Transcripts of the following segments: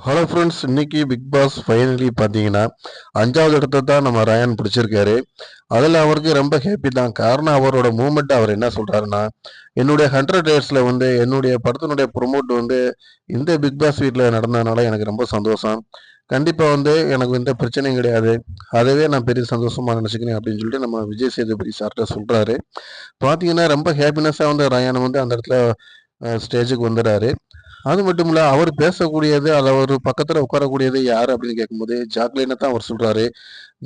Hello friends, இன்னைக்கு big pass finally பார்த்தீங்கன்னா 5வது இடத்த தான் நம்ம ரயான் பிடிச்சிருக்காரு. அதில் அவருக்கு ரொம்ப ஹேப்பி தான். காரணம் அவரோட மூமெண்ட் அவர் என்ன சொல்றாருன்னா, என்னுடைய 100 டேஸில் என்னுடைய படத்தினுடைய ப்ரொமோட் இந்த பிக் பாஸ் வீட்டில் நடந்ததுனால எனக்கு ரொம்ப சந்தோஷம். கண்டிப்பாக எனக்கு எந்த பிரச்சனையும் கிடையாது. அதவே நான் பெரிய சந்தோஷமா நினச்சிக்கிறேன் அப்படின்னு சொல்லிட்டு நம்ம விஜய் சேதுபதி சார்கிட்ட சொல்றாரு. பார்த்தீங்கன்னா ரொம்ப ஹாப்பினஸ்ஸாக ரயான் அந்த இடத்துல ஸ்டேஜுக்கு வந்துடுறாரு. அது மட்டும் இல்ல, அவர் பேசக்கூடியது, அது அவரு பக்கத்துல உட்காரக்கூடியது யாரு அப்படின்னு கேட்கும்போது, ஜாக்லின தான் அவர் சொல்றாரு.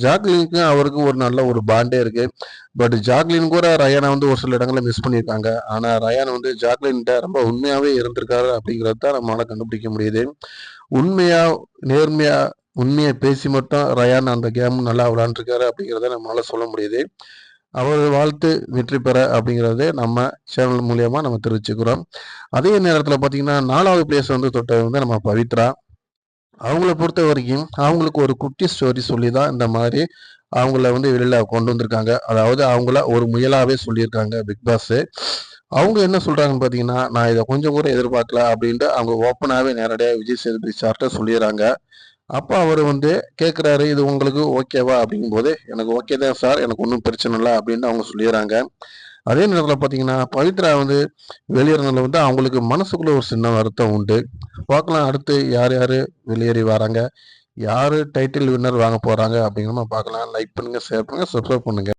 ஜாக்லினுக்கும் அவருக்கும் ஒரு நல்ல ஒரு பாண்டே இருக்கு. பட் ஜாக்லின் கூட ரயானை ஒரு சில இடங்கள்ல மிஸ் பண்ணியிருக்காங்க. ஆனா ரயான் ஜாக்லின்ட்ட ரொம்ப உண்மையாவே இருந்திருக்காரு அப்படிங்கிறது தான் நம்மளால கண்டுபிடிக்க முடியுது. உண்மையா, நேர்மையா, உண்மைய பேசி மட்டும் ரயான் அந்த கேம் நல்லா விளையாண்டுருக்காரு அப்படிங்கிறத நம்மளால சொல்ல முடியுது. அவர் வாழ்த்து வெற்றி பெற அப்படிங்கிறத நம்ம சேனல் மூலியமா நம்ம தெரிவிச்சுக்கிறோம். அதே நேரத்துல பார்த்தீங்கன்னா, 4வது பிளேஸ் தொட்டது நம்ம பவித்ரா. அவங்கள பொறுத்த வரைக்கும், அவங்களுக்கு ஒரு குட்டி ஸ்டோரி சொல்லி தான் இந்த மாரி அவங்கள வெளில கொண்டு வந்திருக்காங்க. அதாவது அவங்கள ஒரு முயலாவே சொல்லியிருக்காங்க பிக் பாஸு. அவங்க என்ன சொல்றாங்கன்னு பார்த்தீங்கன்னா, "நான் இத கொஞ்சம் கூட எதிர்பார்க்கல" அப்படின்ட்டு அவங்க ஓப்பனாவே நேரடியா விஜய் சேதுபதி சார்ட்ட சொல்லிர்றாங்க. அப்ப அவரு கேட்குறாரு, "இது உங்களுக்கு ஓகேவா?" அப்படிங்கும்போது, "எனக்கு ஓகே தான் சார். எனக்கு ஒண்ணும் பிரச்சனை இல்ல" அப்படின்னு அவங்க சொல்லிர்றாங்க. அதே நேரத்துல பார்த்தீங்கன்னா, பவித்ரா வெளியேறினதுல அவங்களுக்கு மனசுக்குள்ள ஒரு சின்ன வருத்தம் உண்டு. பார்க்கலாம் அடுத்து யார் யாரு வெளியேறி வராங்க? யாரு டைட்டில் வின்னர் வாங்க போறாங்க? அப்படிங்கிறத பார்க்கலாம். லைக் பண்ணுங்க, ஷேர் பண்ணுங்க, சப்ஸ்கிரைப் பண்ணுங்க.